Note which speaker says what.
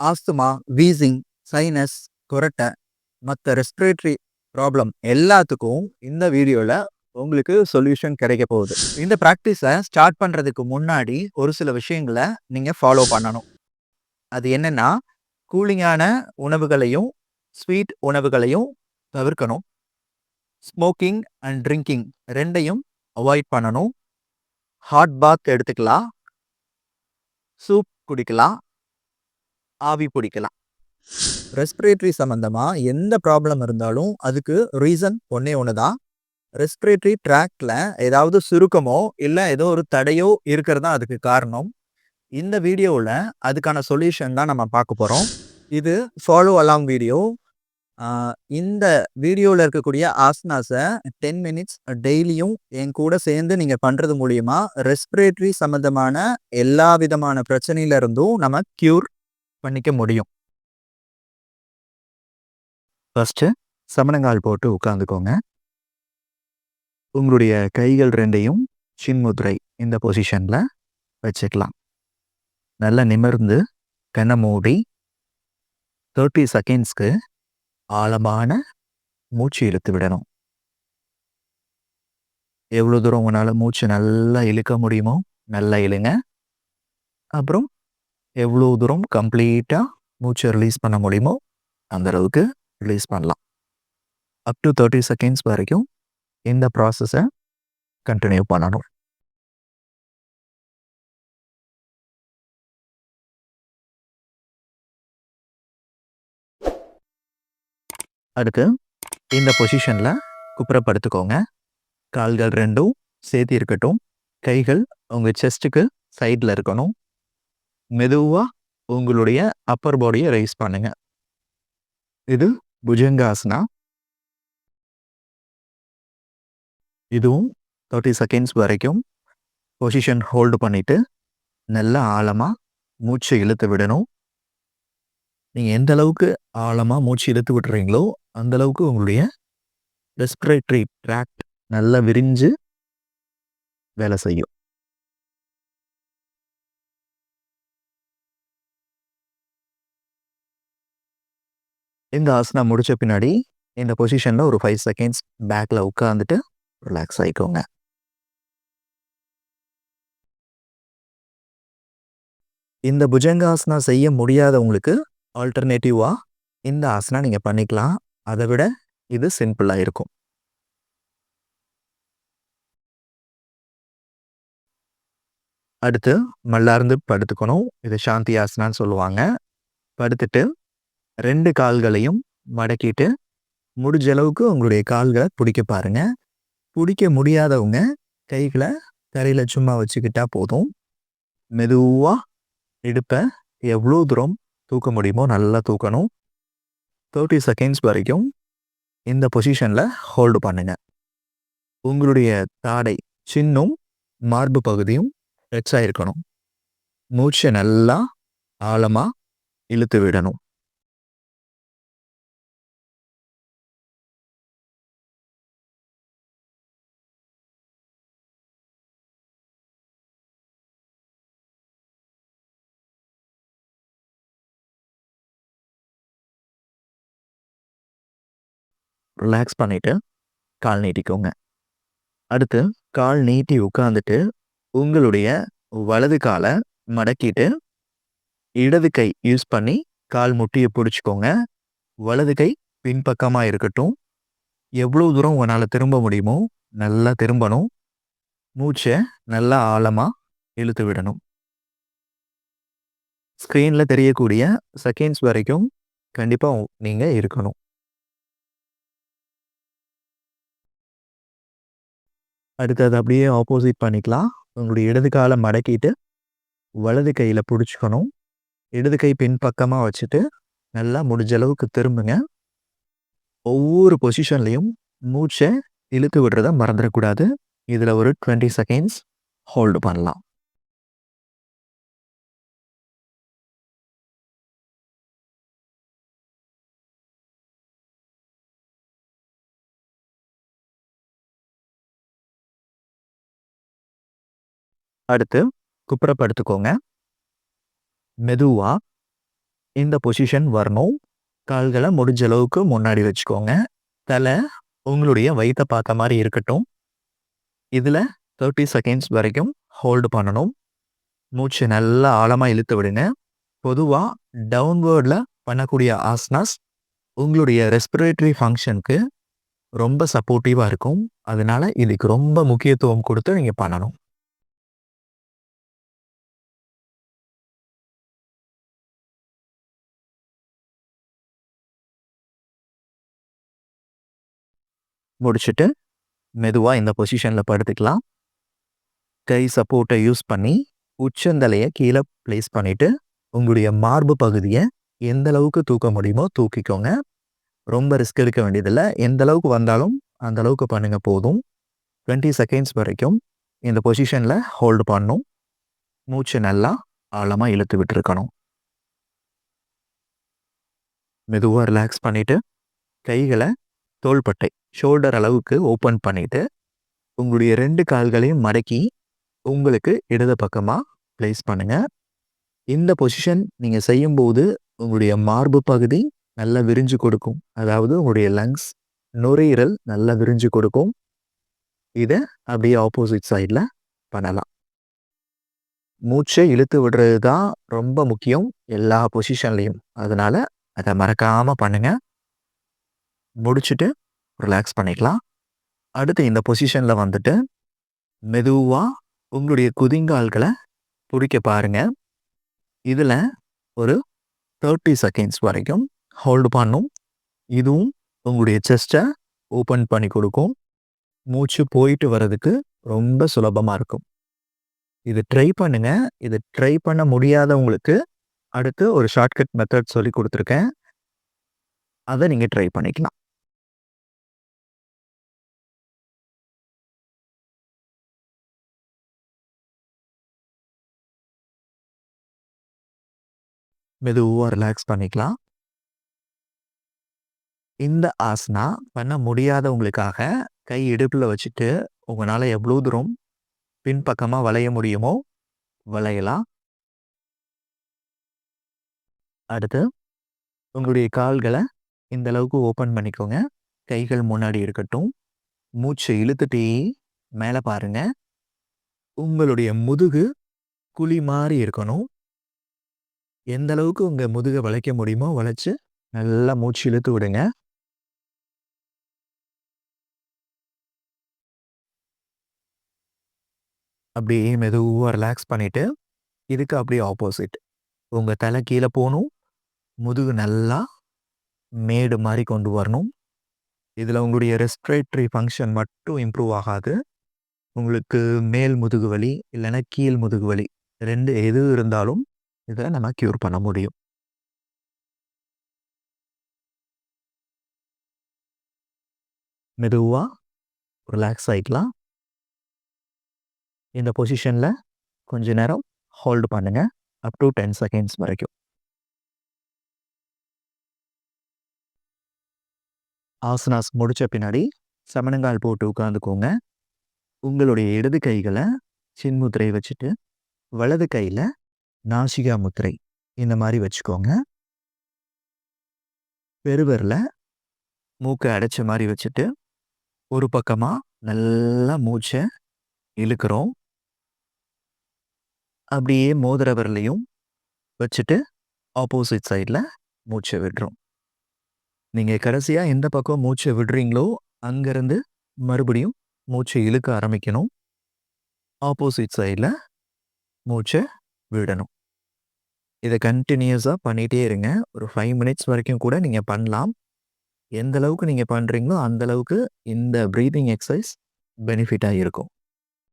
Speaker 1: Asthma, wheezing, sinus, கொரட்டை, மத்த respiratory problem எல்லாத்துக்கும் இந்த வீடியோல உங்களுக்கு சொல்யூஷன் கிடைக்க போகுது. இந்த பிராக்டிஸை ஸ்டார்ட் பண்றதுக்கு முன்னாடி ஒரு சில விஷயங்களை நீங்க ஃபாலோ பண்ணணும். அது என்னன்னா, கூலிங்கான உணவுகளையும், ஸ்வீட் உணவுகளையும் தவிர்க்கணும். ஸ்மோக்கிங் அண்ட் ட்ரிங்கிங் 2யும் அவாய்ட் பண்ணணும். ஹாட் பாத் எடுத்துக்கலாம். சூப் குடிக்கலாம். ஆவி பிடிக்கலாம். ரெஸ்பிரேட்டரி சம்மந்தமா எந்த ப்ராப்ளம் இருந்தாலும் அதுக்கு ரீசன் ஒண்ணே ஒன்று தான். ரெஸ்பிரேட்டரி ட்ராக்ட்ல ஏதாவது சுருக்கமோ இல்லை ஏதோ ஒரு தடையோ இருக்கிறது தான் அதுக்கு காரணம். இந்த வீடியோவில் அதுக்கான சொல்யூஷன் தான் நம்ம பார்க்க போகிறோம். இது ஃபாலோ அலாங் வீடியோ. இந்த வீடியோவில் இருக்கக்கூடிய ஆசனாஸை 10 மினிட்ஸ் டெய்லியும் என் கூட சேர்ந்து நீங்கள் பண்ணுறது மூலியமா ரெஸ்பிரேட்டரி சம்மந்தமான எல்லா விதமான பிரச்சனையில இருந்தும் நம்ம க்யூர் பண்ணிக்க முடியும். ஃபர்ஸ்ட்டு சமணங்கால் போட்டு உட்காந்துக்கோங்க. உங்களுடைய கைகள் 2யும் சின்முத்ரை இந்த பொசிஷனில் வச்சுக்கலாம். நல்லா நிமிர்ந்து கண்ணை மூடி 30 செகண்ட்ஸ்க்கு ஆழமான மூச்சு இழுத்து விடணும். எவ்வளோ தூரம் உங்களால் மூச்சு நல்லா இழுக்க முடியுமோ நல்லா இழுங்க. அப்புறம் எவ்வளோ தூரம் கம்ப்ளீட்டாக மூச்சை ரிலீஸ் பண்ண முடியுமோ அந்த அளவுக்கு ரிலீஸ் பண்ணலாம். அப் டு 30 செகண்ட்ஸ் வரைக்கும் இந்த ப்ராசஸை கண்டினியூ பண்ணணும். அடுத்து இந்த பொசிஷனில் குப்புறப்படுத்துக்கோங்க. கால்கள் 2ம் சேர்த்து இருக்கட்டும். கைகள் உங்கள் செஸ்ட்டுக்கு சைடில் இருக்கணும். மெதுவாக உங்களுடைய அப்பர் பாடியை ரைஸ் பண்ணுங்க. இது புஜங்காசனா. இதுவும் 30 செகண்ட்ஸ் வரைக்கும் பொசிஷன் ஹோல்டு பண்ணிட்டு நல்லா ஆழமாக மூச்சை இழுத்து விடணும். நீங்கள் எந்த அளவுக்கு ஆழமாக மூச்சு இழுத்து விட்டுறீங்களோ அந்த அளவுக்கு உங்களுடைய ரெஸ்பிரேட்டரி ட்ராக்ட் நல்லா விரிஞ்சு வேலை செய்யும். இந்த ஆசனா முடிச்ச பின்னாடி இந்த பொசிஷனில் ஒரு 5 செகண்ட்ஸ் பேக்கில் உட்காந்துட்டு ரிலாக்ஸ் ஆகிக்கோங்க. இந்த புஜங்காசனா செய்ய முடியாதவங்களுக்கு ஆல்டர்னேட்டிவாக இந்த ஆசனா நீங்கள் பண்ணிக்கலாம். அதை விட இது சிம்பிளாக இருக்கும். அடுத்து மல்லார்ந்து படுத்துக்கணும். இது சாந்தி ஆசனான்னு சொல்லுவாங்க. படுத்துட்டு 2 கால்களையும் மடக்கிட்டு முடிஞ்ச அளவுக்கு உங்களுடைய கால்களை பிடிக்க பாருங்க. பிடிக்க முடியாதவங்க கைகளை தரையில் சும்மா வச்சுக்கிட்டா போதும். மெதுவாக இடுப்பை எவ்வளோ தூரம் தூக்க முடியுமோ நல்லா தூக்கணும். 30 செகண்ட்ஸ் வரைக்கும் இந்த பொசிஷனில் ஹோல்டு பண்ணுங்க. உங்களுடைய தாடை சின்னும் மார்பு பகுதியும் டச் ஆகிருக்கணும். மூச்சை நல்லா ஆழமாக இழுத்து விடணும். ரிலாக்ஸ் பண்ணிவிட்டு கால் நீட்டிக்கோங்க. அடுத்து கால் நீட்டி உட்காந்துட்டு உங்களுடைய வலது காலை மடக்கிட்டு இடது கை யூஸ் பண்ணி கால் முட்டியை பிடிச்சிக்கோங்க. வலது கை பின்பக்கமாக இருக்கட்டும். எவ்வளோ தூரம் உங்களால் திரும்ப முடியுமோ நல்லா திரும்பணும். மூச்சை நல்லா ஆழமாக இழுத்து விடணும். ஸ்க்ரீனில் தெரியக்கூடிய செகண்ட்ஸ் வரைக்கும் கண்டிப்பாக நீங்கள் இருக்கணும். அடுத்து அதை அப்படியே ஆப்போசிட் பண்ணிக்கலாம். உங்களுடைய இடது காலை மடக்கிட்டு வலது கையில் பிடிச்சிக்கணும். இடது கை பின்பக்கமாக வச்சுட்டு நல்லா முடிஞ்ச அளவுக்கு திரும்புங்க. ஒவ்வொரு பொசிஷன்லையும் மூச்சை இழுத்து விடுறத மறந்துடக்கூடாது. இதில் ஒரு 20 செகண்ட்ஸ் ஹோல்டு பண்ணலாம். அடுத்து குப்புறப்படுத்துக்கோங்க. மெதுவாக இந்த பொசிஷன் வரணும். கால்கள முடிஞ்ச அளவுக்கு முன்னாடி வச்சுக்கோங்க. தலை உங்களுடைய வயித்த பார்த்த மாரி இருக்கட்டும். இதுல 30 செகண்ட்ஸ் வரைக்கும் ஹோல்டு பண்ணணும். மூச்சு நல்லா ஆழமா இழுத்து விடுங்க. பொதுவா டவுன்வர்ட்ல பண்ணக்கூடிய ஆசனாஸ் உங்களுடைய ரெஸ்பிரேட்டரி ஃபங்ஷனுக்கு ரொம்ப சப்போர்ட்டிவா இருக்கும். அதனால இதுக்கு ரொம்ப முக்கியத்துவம் குடுத்து நீங்க பண்ணணும். முடிச்சுட்டு மெதுவா இந்த பொசிஷன்ல படுத்துக்கலாம். கை சப்போர்ட்ட யூஸ் பண்ணி உச்சந்தலைய கீழ பிளேஸ் பண்ணிட்டு, உங்களுடைய மார்பு பகுதிய எந்த அளவுக்கு தூக்க முடியுமோ தூக்கிக்கோங்க. ரொம்ப ரிஸ்க் எடுக்க வேண்டியதில்ல. எந்த அளவுக்கு வந்தாலும் அந்த அளவுக்கு பண்ணுங்க போதும். 20 செகண்ட்ஸ் வரைக்கும் இந்த பொசிஷன்ல ஹோல்டு பண்ணணும். மூச்சு நல்லா ஆழமா இழுத்து விட்டுருக்கணும். மெதுவா ரிலாக்ஸ் பண்ணிட்டு, கைகள தோள்பட்டை, ஷோல்டர் அளவுக்கு ஓப்பன் பண்ணிட்டு, உங்களுடைய 2 கால்களையும் மடக்கி, உங்களுக்கு இடது பக்கமா பிளேஸ் பண்ணுங்க. இந்த பொசிஷன் நீங்க செய்யும்போது, உங்களுடைய மார்பு பகுதி நல்லா விரிஞ்சு கொடுக்கும். அதாவது உங்களுடைய லங்ஸ், நுரையீரல் நல்லா விரிஞ்சு கொடுக்கும். இத அப்படியே ஆப்போசிட் சைட்ல பண்ணலாம். மூச்ச இழுத்து விடுறது தான் ரொம்ப முக்கியம் எல்லா பொசிஷன்லயும். அதனால அத மறக்காம பண்ணுங்க. முடிச்சுட்டு ரிலாக்ஸ் பண்ணிக்கலாம். அடுத்து இந்த பொசிஷன்ல வந்துட்டு, மெதுவா உங்களுடைய குதிங்கால்கள புடிக்க பாருங்க. இதுல ஒரு 30 செகண்ட்ஸ் வரைக்கும் ஹோல்டு பண்ணணும். இதுவும் உங்களுடைய செஸ்ட்ட ஓப்பன் பண்ணி கொடுக்கும். மூச்சு போயிட்டு வர்றதுக்கு ரொம்ப சுலபமா இருக்கும். இது ட்ரை பண்ணுங்க. இது ட்ரை பண்ண முடியாதவங்களுக்கு அடுத்து ஒரு ஷார்ட்கட் மெத்தட் சொல்லிக் குடுத்துருக்கேன். அத நீங்க ட்ரை பண்ணிக்கலாம். மெதுவா ரிலாக்ஸ் பண்ணிக்கலாம். இந்த ஆசனா பண்ண முடியாதவங்களுக்காக கை இடுப்புல வச்சுட்டு, உங்களால எவ்வளோ தூரம் பின்பக்கமா வளைய முடியுமோ வளையலாம். அடுத்து உங்களுடைய கால்கள இந்த அளவுக்கு ஓப்பன் பண்ணிக்கோங்க. கைகள் முன்னாடி இருக்கட்டும். மூச்ச இழுத்துட்டே மேல பாருங்க. உங்களுடைய முதுகு குழி மாரி இருக்கணும். எந்த அளவுக்கு உங்க முதுக வளைக்க முடியுமோ வளைச்சு, நல்லா மூச்சு இழுத்து விடுங்க. அப்படியே மெதுவா ரிலாக்ஸ் பண்ணிட்டு, இதுக்கு அப்படியே ஆப்போசிட். உங்க தலை கீழ போணும். முதுகு நல்லா மேடு மாரி கொண்டு வரணும். இதுல உங்களுடைய ரெஸ்பிரேட்டரி ஃபங்ஷன் மட்டும் இம்ப்ரூவ் ஆகாது. உங்களுக்கு மேல் முதுகு வலி, இல்லன்னா கீழ் முதுகு வலி 2 எது இருந்தாலும் இத நம்ம க்யூர் பண்ண முடியும். மெதுவா ரிலாக்ஸ் ஆயிக்கலாம். இந்த பொசிஷன்ல கொஞ்ச நேரம் ஹோல்டு பண்ணுங்க. அப் டூ 10 செகண்ட்ஸ் வரைக்கும். ஆசனாஸ் முடிச்ச பின்னாடி சமணங்கால் போட்டு உட்கார்ந்துக்கோங்க. உங்களுடைய இடது கைகள சின்முத்திரை வச்சுட்டு, வலது கையில நாசிகா முத்திரை இந்த மாரி வச்சுக்கோங்க. பெருவிரல மூக்க அடைச்ச மாரி வச்சுட்டு, ஒரு பக்கமா நல்லா மூச்ச இழுக்கிறோம். அப்படியே மோதிர விரலையும் வச்சுட்டு, ஆப்போசிட் சைட்ல மூச்ச விடுறோம். நீங்க கடைசியா எந்த பக்கம் மூச்ச விடுறீங்களோ, அங்கருந்து மறுபடியும் மூச்ச இழுக்க ஆரம்பிக்கணும். ஆப்போசிட் சைட்ல மூச்ச விடணும். இத கன்டினியூஸா பண்ணிட்டே இருங்க. ஒரு 5 மினிட்ஸ் வரைக்கும் கூட நீங்க பண்ணலாம். எந்த அளவுக்கு நீங்க பண்றீங்களோ, அந்த அளவுக்கு இந்த பிரீத்திங் எக்சர்சைஸ் பெனிஃபிட்டா இருக்கும்.